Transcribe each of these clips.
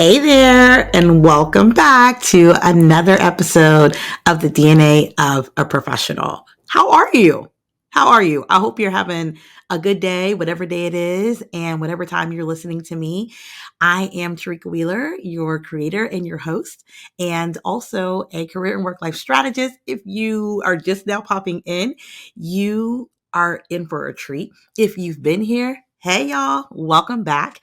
Hey there, and welcome back to another episode of the DNA of a Professional. How are you? How are you? I hope you're having a good day, whatever day it is, and whatever time you're listening to me. I am Tareka Wheeler, your creator and your host, and also a career and work life strategist. If you are just now popping in, you are in for a treat. If you've been here, hey y'all, welcome back.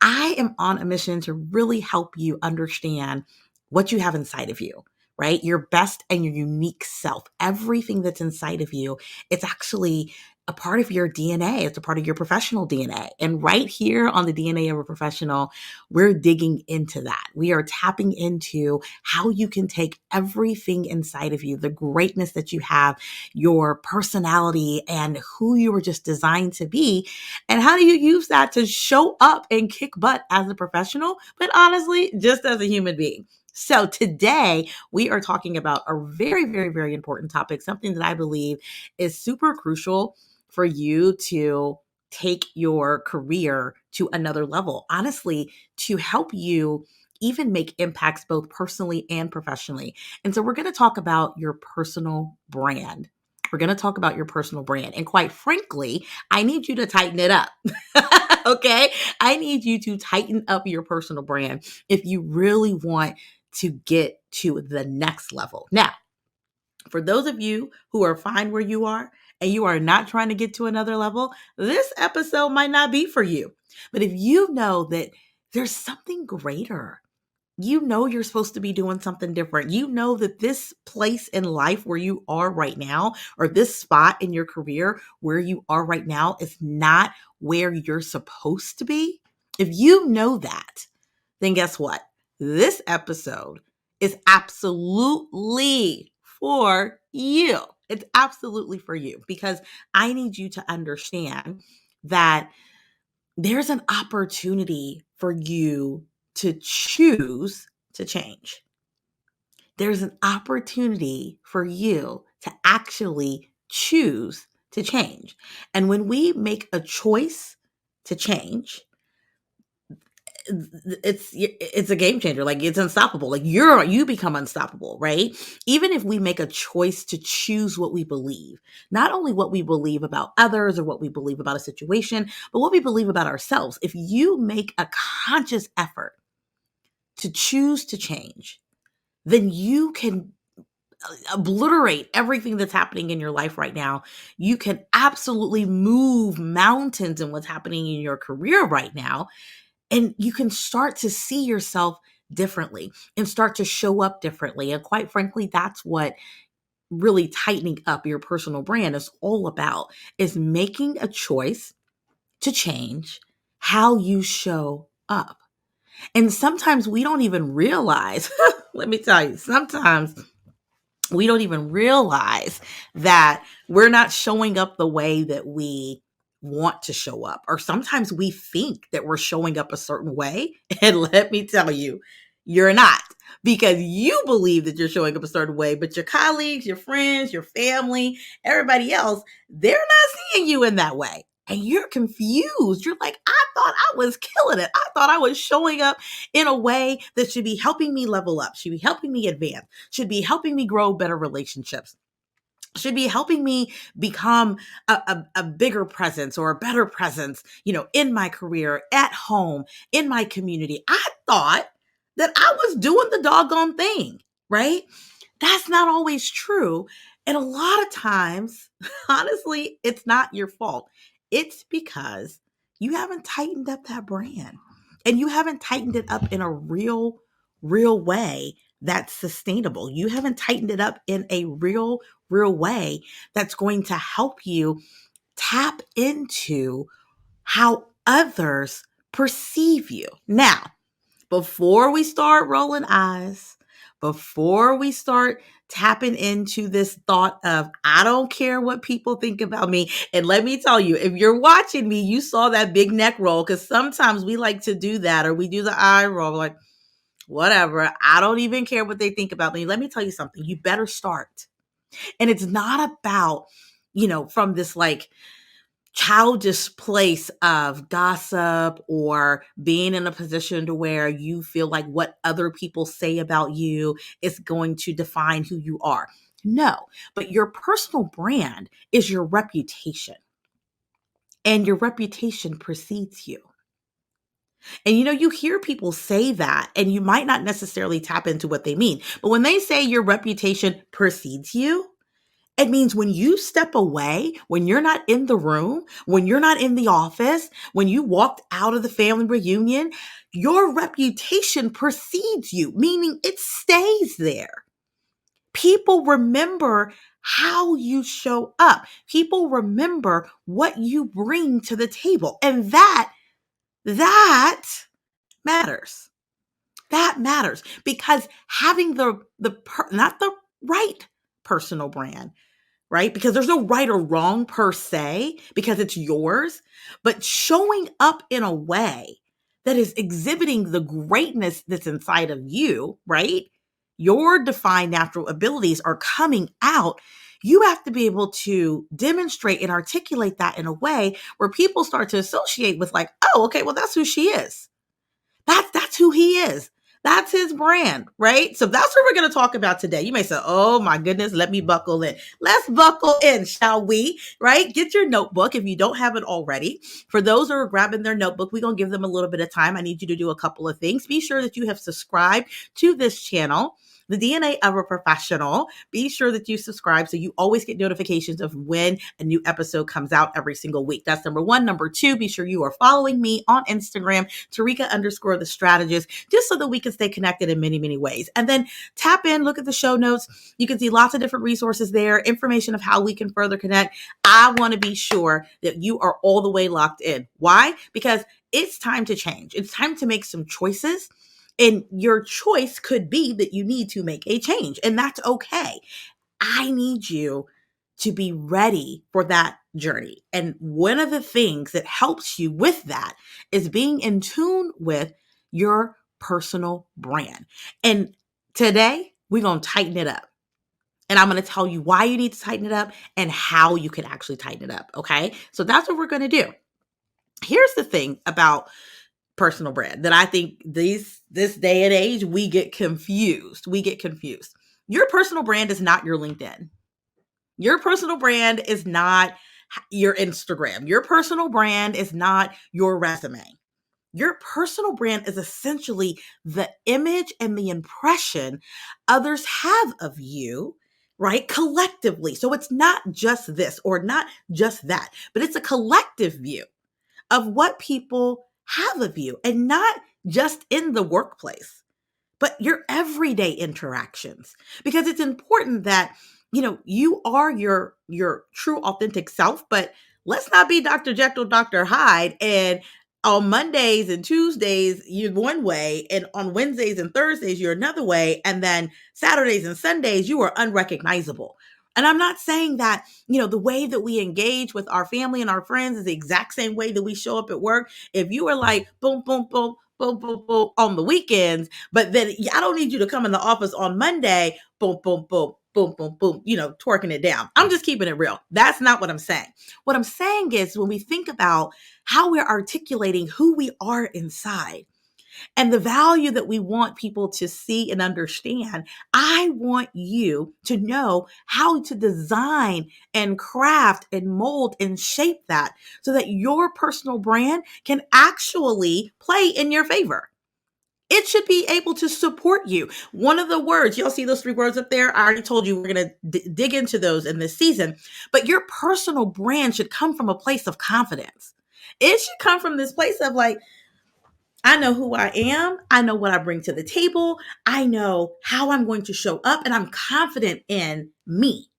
I am on a mission to really help you understand what you have inside of you, right? Your best and your unique self. Everything that's inside of you, it's actually a part of your DNA. It's a part of your professional DNA. And right here on the DNA of a Professional, we're digging into that. We are tapping into how you can take everything inside of you, the greatness that you have, your personality, and who you were just designed to be, and how do you use that to show up and kick butt as a professional, but honestly, just as a human being? So today we are talking about a very, very, very important topic, something that I believe is super crucial for you to take your career to another level. Honestly, to help you even make impacts both personally and professionally. And so we're going to talk about your personal brand. We're going to talk about your personal brand. And quite frankly, I need you to tighten it up. Okay? I need you to tighten up your personal brand if you really want to get to the next level. Now, for those of you who are fine where you are and you are not trying to get to another level, this episode might not be for you. But if you know that there's something greater, you know you're supposed to be doing something different. You know that this place in life where you are right now, or this spot in your career where you are right now, is not where you're supposed to be. If you know that, then guess what? This episode is absolutely for you. It's absolutely for you because I need you to understand that there's an opportunity for you to choose to change. There's an opportunity for you to actually choose to change. And when we make a choice to change, it's a game changer. Like, it's unstoppable. Like, you become unstoppable, right? Even if we make a choice to choose what we believe, not only what we believe about others or what we believe about a situation, but what we believe about ourselves. If you make a conscious effort to choose to change, then you can obliterate everything that's happening in your life right now. You can absolutely move mountains in what's happening in your career right now. And you can start to see yourself differently and start to show up differently. And quite frankly, that's what really tightening up your personal brand is all about, is making a choice to change how you show up. And sometimes we don't even realize, let me tell you, sometimes we don't even realize that we're not showing up the way that we want to show up. Or sometimes we think that we're showing up a certain way. And let me tell you, you're not, because you believe that you're showing up a certain way, but your colleagues, your friends, your family, everybody else, they're not seeing you in that way. And you're confused. You're like, I thought I was killing it. I thought I was showing up in a way that should be helping me level up, should be helping me advance, should be helping me grow better relationships, should be helping me become a bigger presence or a better presence, in my career, at home, in my community. I thought that I was doing the doggone thing, right? That's not always true. And a lot of times, honestly, it's not your fault. It's because you haven't tightened up that brand, and you haven't tightened it up in a real way that's sustainable. You haven't tightened it up in a real way that's going to help you tap into how others perceive you. Now, before we start rolling eyes, before we start tapping into this thought of, I don't care what people think about me. And let me tell you, if you're watching me, you saw that big neck roll, because sometimes we like to do that, or we do the eye roll, like, whatever, I don't even care what they think about me. Let me tell you something. You better start. And it's not about, from this like childish place of gossip or being in a position to where you feel like what other people say about you is going to define who you are. No, but your personal brand is your reputation, and your reputation precedes you. And you hear people say that, and you might not necessarily tap into what they mean. But when they say your reputation precedes you, it means when you step away, when you're not in the room, when you're not in the office, when you walked out of the family reunion, your reputation precedes you, meaning it stays there. People remember how you show up. People remember what you bring to the table. And that matters. That matters because having not the right personal brand, right? Because there's no right or wrong per se, because it's yours, but showing up in a way that is exhibiting the greatness that's inside of you, right? Your defined natural abilities are coming out. You have to be able to demonstrate and articulate that in a way where people start to associate with, like, oh, okay, well, that's who she is. That's who he is. That's his brand, right? So that's what we're going to talk about today. You may say, oh my goodness, let me buckle in. Let's buckle in, shall we? Right? Get your notebook if you don't have it already. For those who are grabbing their notebook, we're going to give them a little bit of time. I need you to do a couple of things. Be sure that you have subscribed to this channel, The DNA of a Professional. Be sure that you subscribe so you always get notifications of when a new episode comes out every single week. That's number one. Number two, be sure you are following me on Instagram, Tareka_the strategist, just so that we can stay connected in many, many ways. And then tap in, look at the show notes. You can see lots of different resources there, information of how we can further connect. I want to be sure that you are all the way locked in. Why? Because it's time to change. It's time to make some choices. And your choice could be that you need to make a change, and that's okay. I need you to be ready for that journey. And one of the things that helps you with that is being in tune with your personal brand. And today, we're going to tighten it up. And I'm going to tell you why you need to tighten it up and how you can actually tighten it up. Okay. So that's what we're going to do. Here's the thing about personal brand that I think this day and age, we get confused. Your personal brand is not your LinkedIn. Your personal brand is not your Instagram. Your personal brand is not your resume. Your personal brand is essentially the image and the impression others have of you, right? Collectively. So it's not just this or not just that, but it's a collective view of what people have of you, and not just in the workplace, but your everyday interactions. Because it's important that, you are your true authentic self, but let's not be Dr. Jekyll, Dr. Hyde. And on Mondays and Tuesdays, you're one way, and on Wednesdays and Thursdays, you're another way. And then Saturdays and Sundays, you are unrecognizable. And I'm not saying that, the way that we engage with our family and our friends is the exact same way that we show up at work. If you are like, boom, boom, boom, boom, boom, boom on the weekends, but then I don't need you to come in the office on Monday, boom, boom, boom, boom, boom, boom, twerking it down. I'm just keeping it real. That's not what I'm saying. What I'm saying is when we think about how we're articulating who we are inside, and the value that we want people to see and understand, I want you to know how to design and craft and mold and shape that so that your personal brand can actually play in your favor. It should be able to support you. One of the words, y'all see those three words up there? I already told you we're going to dig into those in this season. But your personal brand should come from a place of confidence. It should come from this place of like, I know who I am. I know what I bring to the table. I know how I'm going to show up, and I'm confident in me,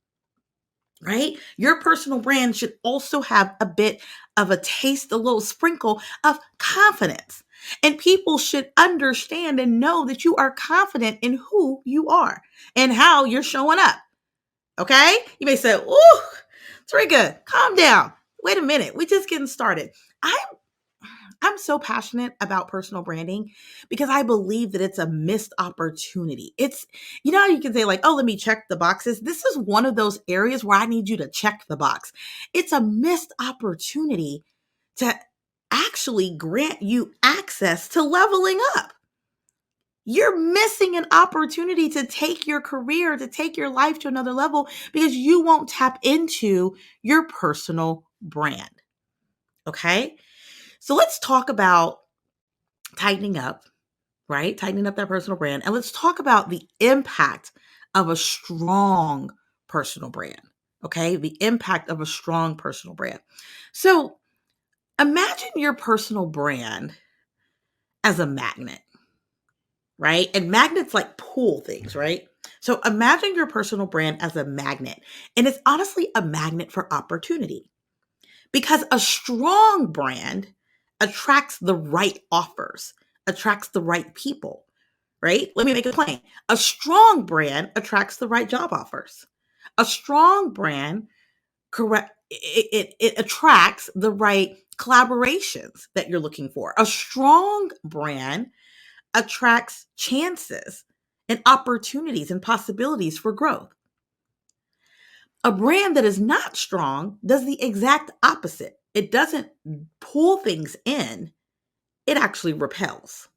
right? Your personal brand should also have a bit of a taste, a little sprinkle of confidence. And people should understand and know that you are confident in who you are and how you're showing up. Okay? You may say, ooh, Tareka, calm down. Wait a minute. We're just getting started. I'm so passionate about personal branding because I believe that it's a missed opportunity. It's, how you can say, like, oh, let me check the boxes. This is one of those areas where I need you to check the box. It's a missed opportunity to actually grant you access to leveling up. You're missing an opportunity to take your career, to take your life to another level because you won't tap into your personal brand. Okay. So let's talk about tightening up, right? Tightening up that personal brand. And let's talk about the impact of a strong personal brand. Okay. The impact of a strong personal brand. So imagine your personal brand as a magnet, right? And magnets like pull things, right? So imagine your personal brand as a magnet. And it's honestly a magnet for opportunity because a strong brand attracts the right offers, attracts the right people, right? Let me make it plain. A strong brand attracts the right job offers. A strong brand it attracts the right collaborations that you're looking for. A strong brand attracts chances and opportunities and possibilities for growth. A brand that is not strong does the exact opposite. It doesn't pull things in, it actually repels.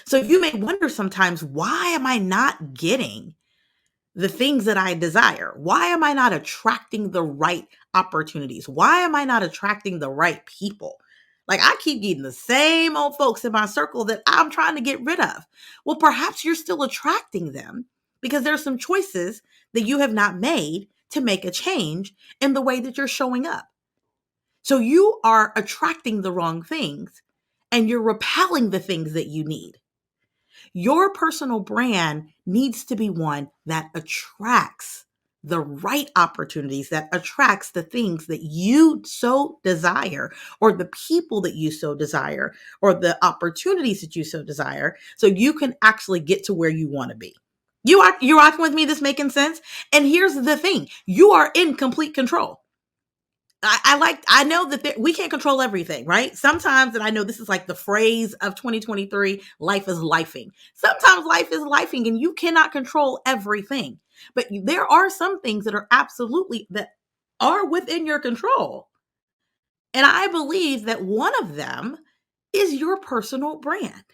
So you may wonder sometimes, why am I not getting the things that I desire? Why am I not attracting the right opportunities? Why am I not attracting the right people? Like, I keep getting the same old folks in my circle that I'm trying to get rid of. Well, perhaps you're still attracting them because there's some choices that you have not made to make a change in the way that you're showing up. So you are attracting the wrong things and you're repelling the things that you need. Your personal brand needs to be one that attracts the right opportunities, that attracts the things that you so desire, or the people that you so desire, or the opportunities that you so desire, so you can actually get to where you want to be. You're rocking with me? This making sense? And here's the thing: you are in complete control. I know that we can't control everything, right? Sometimes, and I know this is like the phrase of 2023, life is lifing. Sometimes life is lifing and you cannot control everything. But there are some things that are absolutely that are within your control. And I believe that one of them is your personal brand.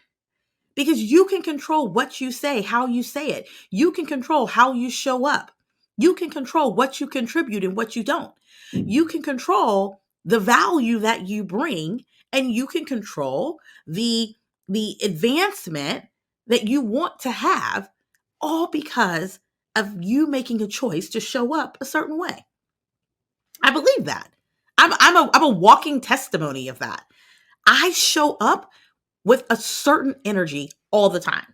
Because you can control what you say, how you say it. You can control how you show up. You can control what you contribute and what you don't. You can control the value that you bring, and you can control the advancement that you want to have, all because of you making a choice to show up a certain way. I believe that. I'm a walking testimony of that. I show up with a certain energy all the time.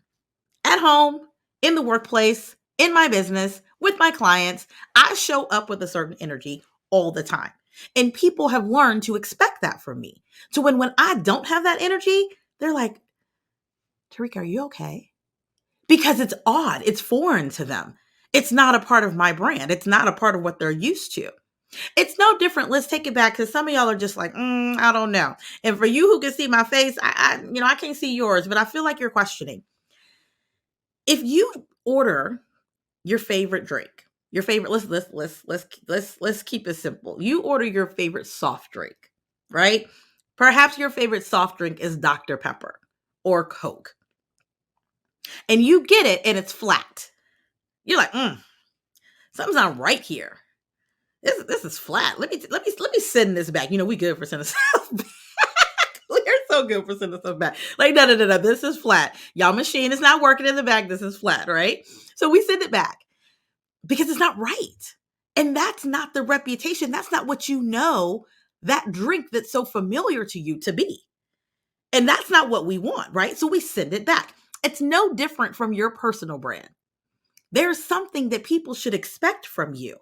At home, in the workplace, in my business, with my clients, I show up with a certain energy all the time. And people have learned to expect that from me. So when I don't have that energy, they're like, Tareka, are you okay? Because it's odd. It's foreign to them. It's not a part of my brand. It's not a part of what they're used to. It's no different. Let's take it back because some of y'all are just like, I don't know. And for you who can see my face, I can't see yours, but I feel like you're questioning. If you order your favorite drink, your favorite, let's keep it simple. You order your favorite soft drink, right? Perhaps your favorite soft drink is Dr. Pepper or Coke. And you get it and it's flat. You're like, something's not right here. This is flat. Let me send this back. We good for sending stuff back. We're so good for sending stuff back. Like, no. This is flat. Y'all machine is not working in the back. This is flat, right? So we send it back because it's not right. And that's not the reputation. That's not what you know that drink that's so familiar to you to be. And that's not what we want, right? So we send it back. It's no different from your personal brand. There's something that people should expect from you.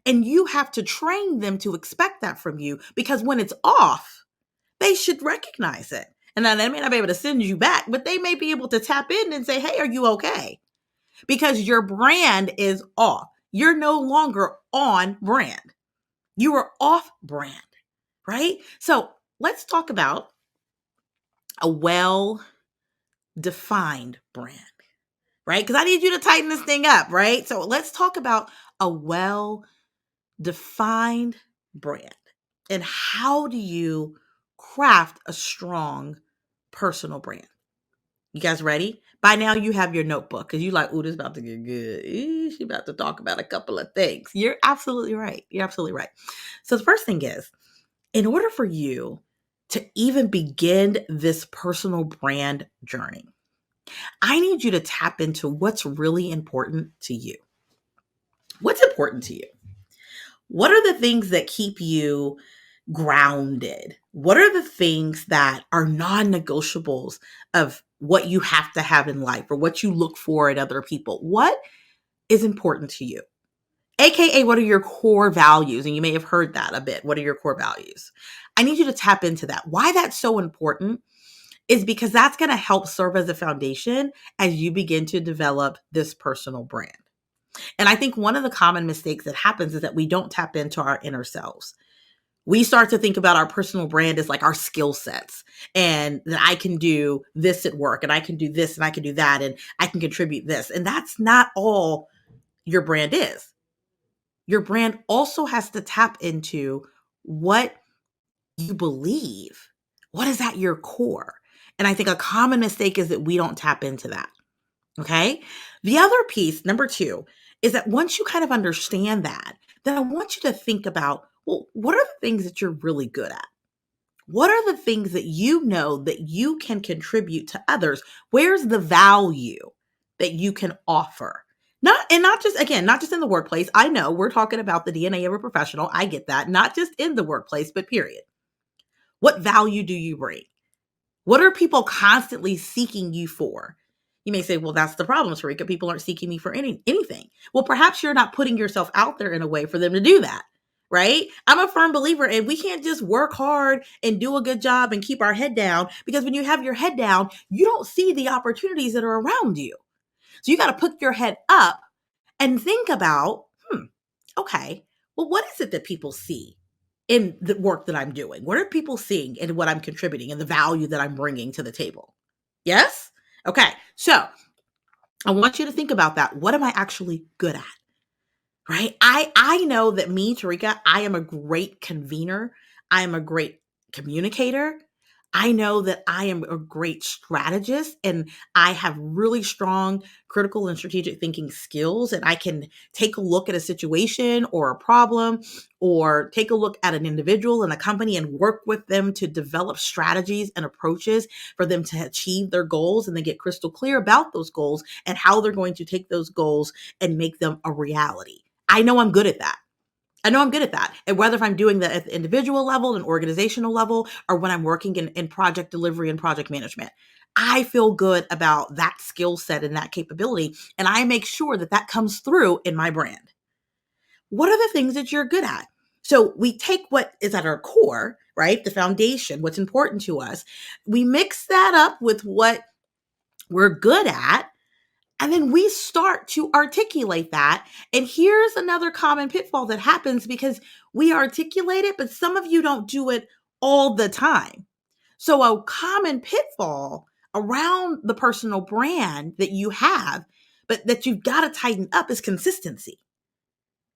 And you have to train them to expect that from you, because when it's off, they should recognize it. And now they may not be able to send you back, but they may be able to tap in and say, hey, are you okay? Because your brand is off. You're no longer on brand. You are off brand, right? So let's talk about a well-defined brand, right? Because I need you to tighten this thing up, right? So let's talk about a well-defined brand. And how do you craft a strong personal brand? You guys ready? By now you have your notebook because you like, oh, this is about to get good. She's about to talk about a couple of things. You're absolutely right. You're absolutely right. So the first thing is, in order for you to even begin this personal brand journey, I need you to tap into what's really important to you. What's important to you? What are the things that keep you grounded? What are the things that are non-negotiables of what you have to have in life or what you look for in other people? What is important to you? AKA, what are your core values? And you may have heard that a bit. What are your core values? I need you to tap into that. Why that's so important is because that's going to help serve as a foundation as you begin to develop this personal brand. And I think one of the common mistakes that happens is that we don't tap into our inner selves. We start to think about our personal brand as like our skill sets, and that I can do this at work and I can do this and I can do that and I can contribute this. And that's not all your brand is. Your brand also has to tap into what you believe. What is at your core? And I think a common mistake is that we don't tap into that. Okay. The other piece, number two, is that once you kind of understand that, then I want you to think about, well, what are the things that you're really good at? What are the things that you know that you can contribute to others? Where's the value that you can offer? Not just, again, not just in the workplace. I know we're talking about the DNA of a professional. I get that. Not just in the workplace, but period. What value do you bring? What are people constantly seeking you for? You may say, well, that's the problem, Tareka. People aren't seeking me for anything. Well, perhaps you're not putting yourself out there in a way for them to do that, right? I'm a firm believer in we can't just work hard and do a good job and keep our head down, because when you have your head down, you don't see the opportunities that are around you. So you got to put your head up and think about, okay, well, what is it that people see in the work that I'm doing? What are people seeing in what I'm contributing and the value that I'm bringing to the table? Yes? Okay. So I want you to think about that. What am I actually good at? Right? I know that me, Tareka, I am a great convener. I am a great communicator. I know that I am a great strategist, and I have really strong critical and strategic thinking skills. And I can take a look at a situation or a problem, or take a look at an individual in a company and work with them to develop strategies and approaches for them to achieve their goals, and then get crystal clear about those goals and how they're going to take those goals and make them a reality. I know I'm good at that. I know I'm good at that. And whether if I'm doing that at the individual level and organizational level, or when I'm working in project delivery and project management, I feel good about that skill set and that capability. And I make sure that that comes through in my brand. What are the things that you're good at? So we take what is at our core, right? The foundation, what's important to us. We mix that up with what we're good at. And then we start to articulate that. And here's another common pitfall that happens because we articulate it, but some of you don't do it all the time. So a common pitfall around the personal brand that you have, but that you've got to tighten up, is consistency.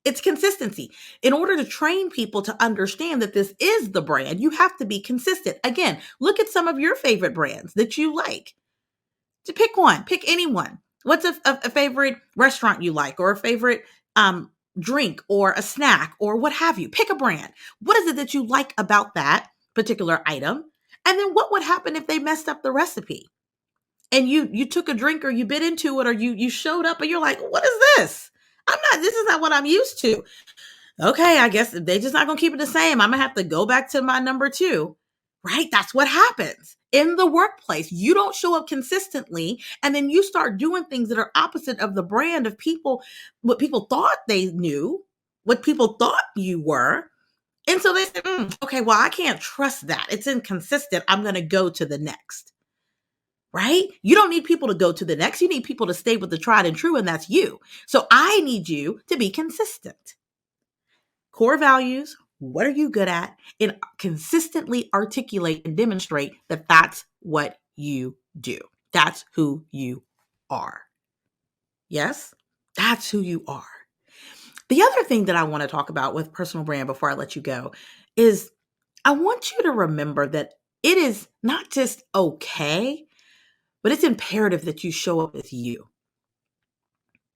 It's consistency. In order to train people to understand that this is the brand, you have to be consistent. Again, look at some of your favorite brands that you like. To pick one, pick anyone. What's a favorite restaurant you like, or a favorite drink or a snack or what have you? Pick a brand. What is it that you like about that particular item? And then what would happen if they messed up the recipe? And you took a drink, or you bit into it, or you showed up and you're like, what is this? This is not what I'm used to. Okay, I guess they're just not going to keep it the same. I'm going to have to go back to my number two, right? That's what happens in the workplace. You don't show up consistently, and then you start doing things that are opposite of the brand of people, what people thought they knew, what people thought you were. And so they say, okay, well, I can't trust that. It's inconsistent. I'm going to go to the next, right? You don't need people to go to the next. You need people to stay with the tried and true, and that's you. So I need you to be consistent. Core values, what are you good at? And consistently articulate and demonstrate that that's what you do. That's who you are. Yes, that's who you are. The other thing that I want to talk about with personal brand before I let you go is I want you to remember that it is not just okay, but it's imperative that you show up as you.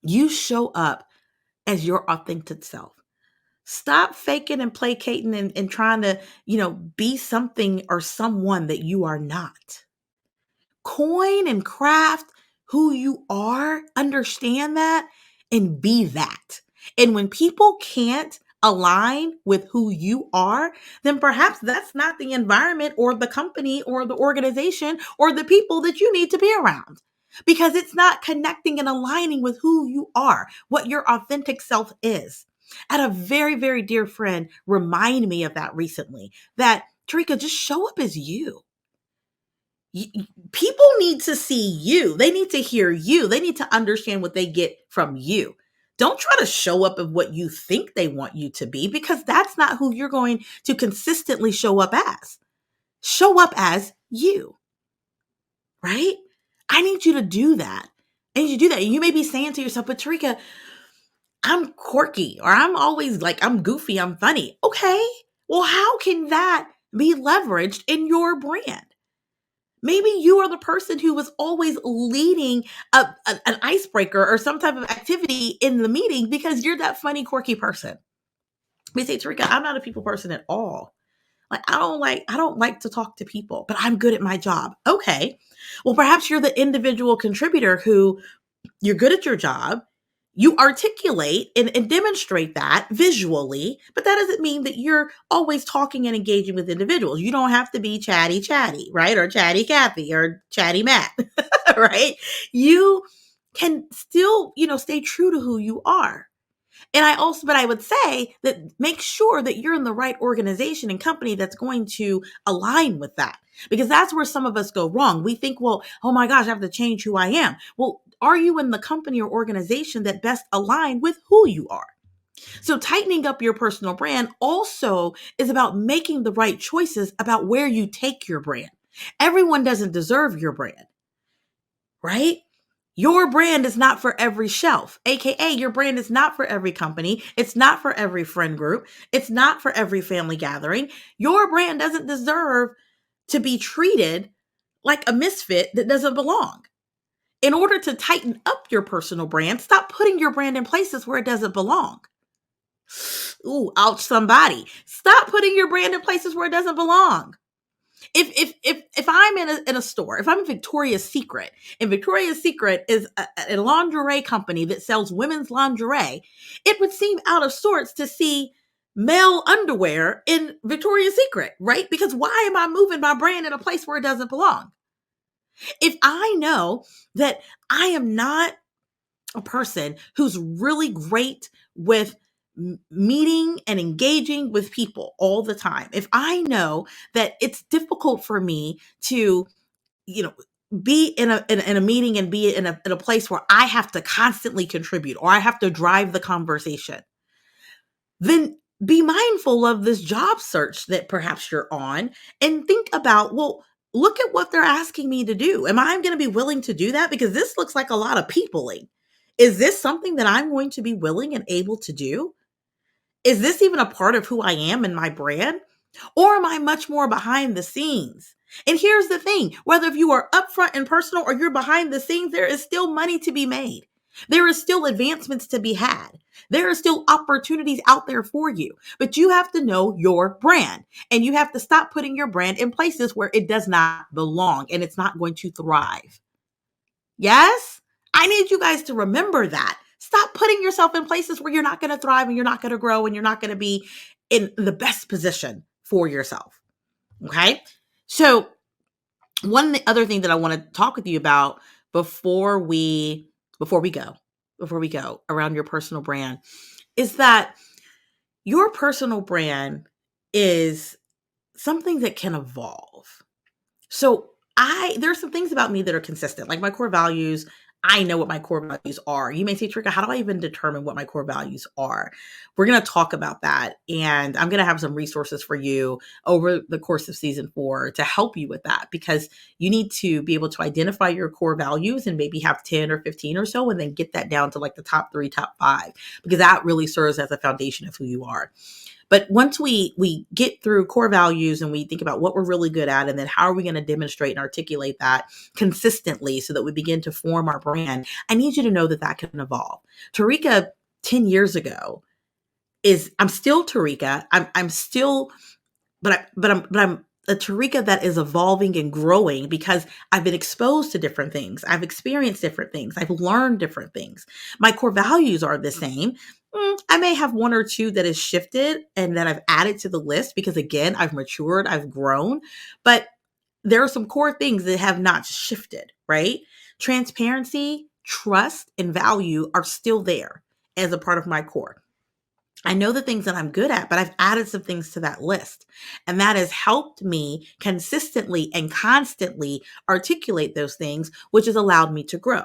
You show up as your authentic self. Stop faking and placating and trying to, be something or someone that you are not. Coin and craft who you are, understand that, and be that. And when people can't align with who you are, then perhaps that's not the environment or the company or the organization or the people that you need to be around because it's not connecting and aligning with who you are, what your authentic self is. I had a very, very dear friend remind me of that recently, that Tareka, just show up as you. People need to see you. They need to hear you. They need to understand what they get from you. Don't try to show up of what you think they want you to be because that's not who you're going to consistently show up as. Show up as you, right? I need you to do that. I need you to do that. And you may be saying to yourself, but Tareka, I'm quirky or I'm always like, I'm goofy, I'm funny. Okay. Well, how can that be leveraged in your brand? Maybe you are the person who was always leading an icebreaker or some type of activity in the meeting because you're that funny, quirky person. We say, Tareka, I'm not a people person at all. Like I don't like to talk to people, but I'm good at my job. Okay. Well, perhaps you're the individual contributor who you're good at your job. You articulate and demonstrate that visually, but that doesn't mean that you're always talking and engaging with individuals. You don't have to be chatty, right? Or chatty Kathy or chatty Matt, right? You can still, stay true to who you are. But I would say that make sure that you're in the right organization and company that's going to align with that. Because that's where some of us go wrong. We think, well, oh my gosh, I have to change who I am. Well, are you in the company or organization that best align with who you are? So tightening up your personal brand also is about making the right choices about where you take your brand. Everyone doesn't deserve your brand, right? Your brand is not for every shelf, AKA your brand is not for every company. It's not for every friend group. It's not for every family gathering. Your brand doesn't deserve to be treated like a misfit that doesn't belong. In order to tighten up your personal brand, stop putting your brand in places where it doesn't belong. Ooh, ouch, somebody. Stop putting your brand in places where it doesn't belong. If I'm in a store, if I'm in Victoria's Secret, and Victoria's Secret is a lingerie company that sells women's lingerie, it would seem out of sorts to see male underwear in Victoria's Secret, right? Because why am I moving my brand in a place where it doesn't belong? If I know that I am not a person who's really great with meeting and engaging with people all the time, if I know that it's difficult for me to, you know, be in a meeting and be in a place where I have to constantly contribute or I have to drive the conversation, then be mindful of this job search that perhaps you're on and think about, well, look at what they're asking me to do. Am I going to be willing to do that? Because this looks like a lot of peopling. Is this something that I'm going to be willing and able to do? Is this even a part of who I am and my brand? Or am I much more behind the scenes? And here's the thing, whether if you are upfront and personal or you're behind the scenes, there is still money to be made. There is still advancements to be had. There are still opportunities out there for you, but you have to know your brand and you have to stop putting your brand in places where it does not belong and it's not going to thrive. Yes? I need you guys to remember that. Stop putting yourself in places where you're not going to thrive and you're not going to grow and you're not going to be in the best position for yourself. Okay? So, one other thing that I want to talk with you about before we go around your personal brand is that your personal brand is something that can evolve. So, there's some things about me that are consistent, like my core values. I know what my core values are. You may say, Tareka, how do I even determine what my core values are? We're going to talk about that. And I'm going to have some resources for you over the course of season 4 to help you with that, because you need to be able to identify your core values and maybe have 10 or 15 or so, and then get that down to like the top 3, top 5, because that really serves as a foundation of who you are. But once we get through core values and we think about what we're really good at, and then how are we going to demonstrate and articulate that consistently so that we begin to form our brand, I need you to know that that can evolve. Tareka 10 years ago I'm still Tareka. I'm still, but I'm a Tareka that is evolving and growing because I've been exposed to different things. I've experienced different things. I've learned different things. My core values are the same. I may have one or two that has shifted and that I've added to the list because, again, I've matured, I've grown, but there are some core things that have not shifted, right? Transparency, trust, and value are still there as a part of my core. I know the things that I'm good at, but I've added some things to that list. And that has helped me consistently and constantly articulate those things, which has allowed me to grow.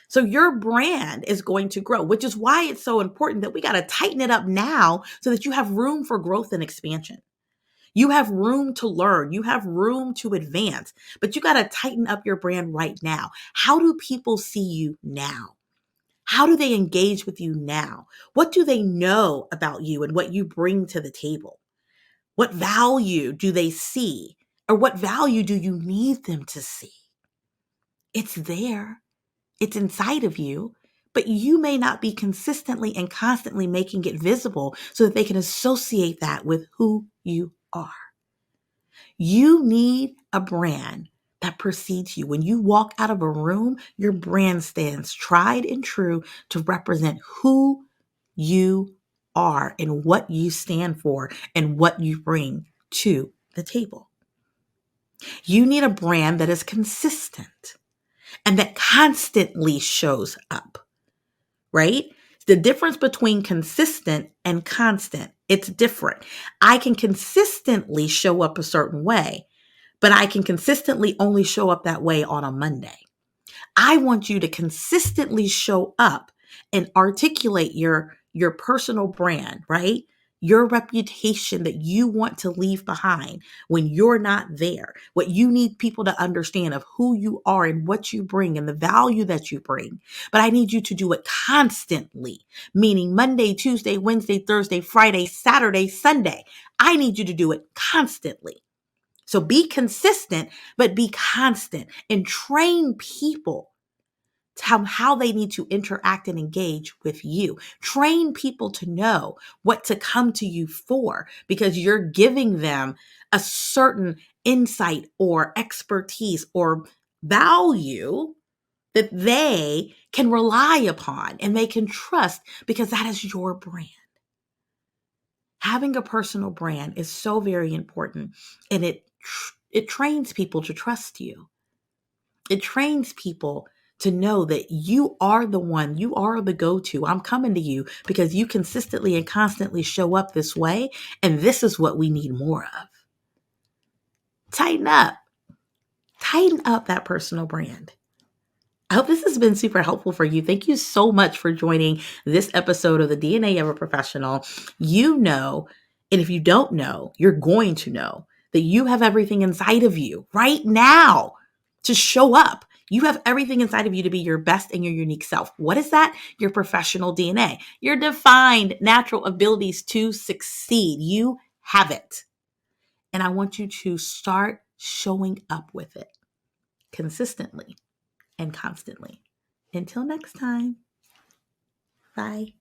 So your brand is going to grow, which is why it's so important that we got to tighten it up now so that you have room for growth and expansion. You have room to learn. You have room to advance, but you got to tighten up your brand right now. How do people see you now? How do they engage with you now? What do they know about you and what you bring to the table? What value do they see? Or what value do you need them to see? It's there. It's inside of you, but you may not be consistently and constantly making it visible so that they can associate that with who you are. You need a brand that precedes you. When you walk out of a room, your brand stands tried and true to represent who you are and what you stand for and what you bring to the table. You need a brand that is consistent and that constantly shows up, right? The difference between consistent and constant, it's different. I can consistently show up a certain way, but I can consistently only show up that way on a Monday. I want you to consistently show up and articulate your personal brand, right? Your reputation that you want to leave behind when you're not there. What you need people to understand of who you are and what you bring and the value that you bring. But I need you to do it constantly, meaning Monday, Tuesday, Wednesday, Thursday, Friday, Saturday, Sunday. I need you to do it constantly. So be consistent, but be constant and train people how they need to interact and engage with you. Train people to know what to come to you for because you're giving them a certain insight or expertise or value that they can rely upon and they can trust because that is your brand. Having a personal brand is so very important, and it trains people to trust you. It trains people to know that you are the one, you are the go-to. I'm coming to you because you consistently and constantly show up this way, and this is what we need more of. Tighten up. Tighten up that personal brand. I hope this has been super helpful for you. Thank you so much for joining this episode of the DNA of a Professional. You know, and if you don't know, you're going to know that you have everything inside of you right now to show up. You have everything inside of you to be your best and your unique self. What is that? Your professional DNA, your defined natural abilities to succeed. You have it. And I want you to start showing up with it consistently and constantly. Until next time, bye.